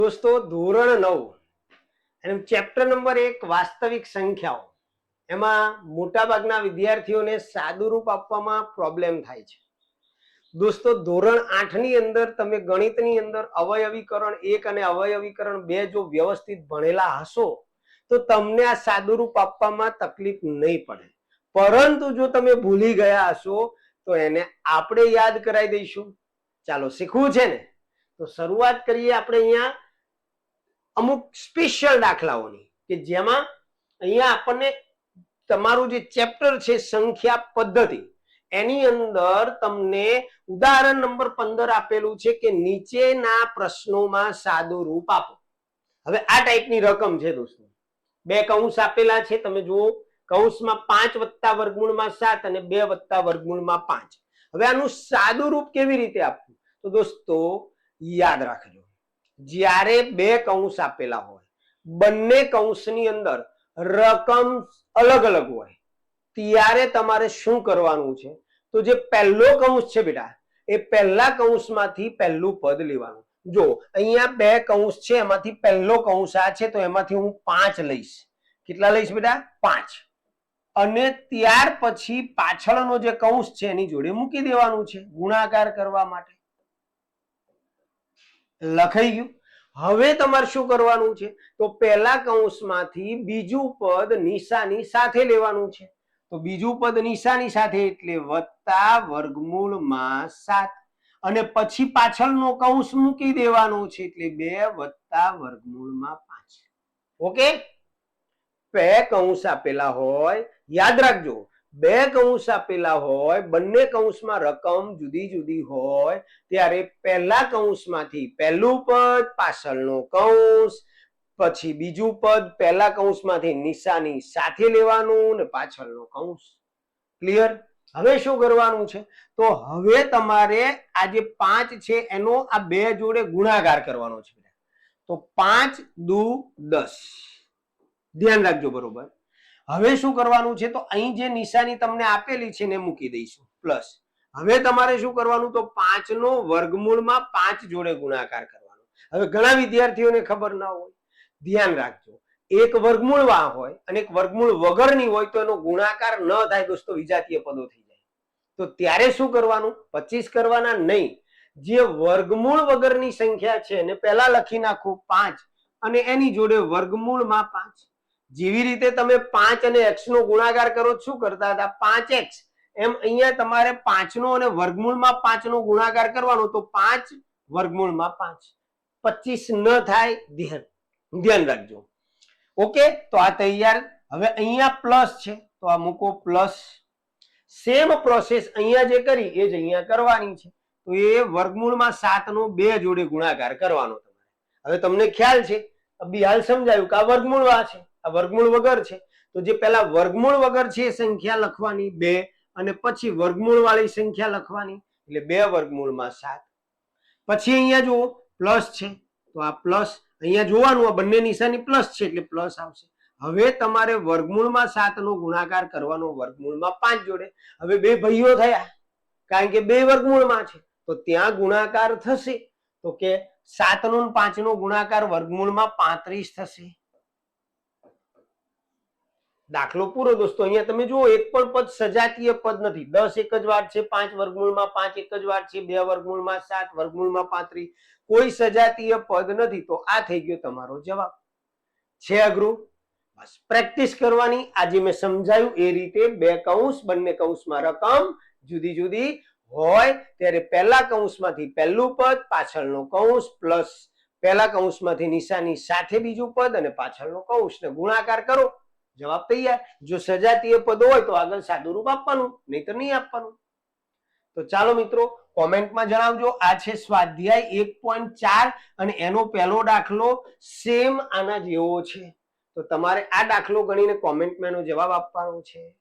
दोस्तों ધોરણ 9 અને ચેપ્ટર નંબર 1 વાસ્તવિક સંખ્યાઓ એમાં મોટાભાગના વિદ્યાર્થીઓને સાદુરૂપ આપવામાં પ્રોબ્લેમ થાય છે। દોસ્તો ધોરણ 8 ની અંદર તમે ગણિતની અંદર અવયવીકરણ 1 અને અવયવીકરણ 2 જો વ્યવસ્થિત ભણેલા હશો તો તમને આ સાદુરૂપ આપવામાં તકલીફ નહીં પડે, પરંતુ જો તમે ભૂલી ગયા હશો તો એને આપણે યાદ કરાવી દઈશું। ચાલો શીખવું છે ને, તો શરૂઆત કરીએ આપણે અહીંયા અમુક સ્પેશિયલ દાખલાઓની કે જેમાં અહીંયા આપણને તમારું જે ચેપ્ટર છે સંખ્યા પદ્ધતિ એની અંદર તમને ઉદાહરણ નંબર 15 આપેલું છે કે નીચેના પ્રશ્નોમાં સાદું રૂપ આપો। હવે આ ટાઈપની રકમ છે દોસ્તો, બે કૌંસ આપેલા છે, તમે જુઓ કૌંસમાં 5 વત્તા વર્ગમૂળમાં 7 અને 2 વત્તા વર્ગમૂળમાં 5। હવે આનું સાદું રૂપ કેવી રીતે આપવું, તો દોસ્તો યાદ રાખજો, જ્યારે બે કૌંસ આપેલા હોય બંને કૌંસની અંદર રકમ અલગ અલગ હોય ત્યારે તમારે શું કરવાનું છે, તો જે પહેલો કૌંસ છે બેટા એ પહેલા કૌંસમાંથી પહેલું પદ લેવાનું। જો અહીંયા બે કૌંસ છે, એમાંથી પહેલો કૌંસ આ છે તો એમાંથી હું 5 લઈશ। કેટલા લઈશ બેટા? 5। અને ત્યાર પછી પાછળનો જે કૌંસ છે એની જોડે મૂકી દેવાનું છે ગુણાકાર કરવા માટે। લખાઈ ગયું। હવે તમારે શું કરવાનું છે, તો પહેલા કૌંસમાંથી બીજું પદ નિશાની સાથે લેવાનું છે, તો બીજું પદ નિશાની સાથે એટલે વત્તા વર્ગમૂળમાં 7 અને પછી પાછળનો કૌંસ મૂકી દેવાનો છે એટલે 2 વત્તા વર્ગમૂળમાં 5। ઓકે, બે કૌંસ આપેલા હોય, યાદ રાખજો બે કૌંસ આપેલા હોય, બંને કૌંસમાં રકમ જુદી જુદી હોય ત્યારે પહેલા કૌંસમાંથી પહેલું પદ પાછળનો કૌંસ પછી બીજું પદ પહેલા કૌંસમાંથી નિશાની સાથે લેવાનું ને પાછળનો કૌંસ। ક્લિયર? હવે શું કરવાનું છે, તો હવે તમારે આ જે 5 છે એનો આ બે જોડે ગુણાકાર કરવાનો છે। તો 5 દુ 10, ધ્યાન રાખજો બરોબર। હવે શું કરવાનું છે, તો અહીં જે નિશાની તમને આપેલી છે ને મૂકી દઈશું પ્લસ। હવે તમારે શું કરવાનું, તો 5 નો વર્ગમૂળમાં 5 જોડે ગુણાકાર કરવાનો। હવે ઘણા વિદ્યાર્થીઓને ખબર ના હોય, ધ્યાન રાખજો, એક વર્ગમૂળમાં હોય અને એક વર્ગમૂળ વગરની હોય તો એનો ગુણાકાર ન થાય દોસ્તો, વિજાતીય પદો થઈ જાય। તો ત્યારે શું કરવાનું, 25 કરવાના નહીં, જે વર્ગમૂળ વગરની સંખ્યા છે એને પહેલા લખી નાખો 5 અને એની જોડે વર્ગમૂળમાં 5। જેવી રીતે તમે 5 અને x નો ગુણાકાર કરો શું કરતા હતા, 5x, એમ અહીંયા તમારે 5 નો અને વર્ગમૂળમાં 5 નો ગુણાકાર કરવાનો, તો 5 વર્ગમૂળમાં 5, 25 ન થાય, ધ્યાન રાખજો। ઓકે, તો આ તૈયાર। હવે અહીંયા પ્લસ છે તો આ મૂકો પ્લસ। સેમ પ્રોસેસ અહીંયા જે કરી એ જ અહીંયા કરવાની છે, તો એ વર્ગમૂળમાં 7 નો 2 જોડે ગુણાકાર કરવાનો તમારે। હવે તમને ખ્યાલ છે, અભી હાલ સમજાયું કે આ વર્ગમૂળમાં છે, આ વર્ગમૂળ વગર છે, તો જે પહેલા વર્ગમૂળ વગર છે એ સંખ્યા લખવાની 2 અને પછી વર્ગમૂળ વાળી સંખ્યા લખવાની એટલે 2 વર્ગમૂળમાં 7। પછી અહીંયા જુઓ પ્લસ છે તો આ પ્લસ, અહીંયા જોવાનું આ બંને નિશાની પ્લસ છે એટલે પ્લસ આવશે। હવે તમારે વર્ગમૂળમાં 7 નો ગુણાકાર કરવાનો વર્ગમૂળમાં 5 જોડે। હવે બે ભાઈઓ થયા કારણ કે બે વર્ગમૂળમાં છે તો ત્યાં ગુણાકાર થશે, તો કે 7 નો 5 નો ગુણાકાર વર્ગમૂળમાં 35 થશે। દાખલો પૂરો દોસ્તો। અહીંયા તમે જુઓ એક પણ પદ સજાતીય પદ નથી, 10 એક જ વાર છે, 5 વર્ગમૂળમાં 5 એક જ વાર છે, 2 વર્ગમૂળમાં 7 વર્ગમૂળમાં 35, કોઈ સજાતીય પદ નથી। તો આ થઈ ગયો તમારો જવાબ। છે અઘરું? બસ પ્રેક્ટિસ કરવાની, આજે મેં સમજાયું એ રીતે। બે કૌંસ, બંને કૌંસમાં રકમ જુદી જુદી હોય ત્યારે પહેલા કૌંસમાંથી પહેલું પદ પાછળનો કૌંસ પ્લસ પહેલા કૌંસમાંથી નિશાની સાથે બીજું પદ અને પાછળનો કૌંસ ને ગુણાકાર કરો, જવાબ તૈયાર। જો સજાતીય પદ હોય તો આગળ સાદું રૂપ આપવાનું, નહીતર નહીં આપવાનું। તો ચાલો મિત્રો કોમેન્ટમાં જણાવજો। આ છે સ્વાધ્યાય 1.4 અને એનો પહેલો દાખલો સેમ આના જેવો છે, તો તમારે આ દાખલો ગણીને કોમેન્ટમાં એનો જવાબ આપવાનો છે।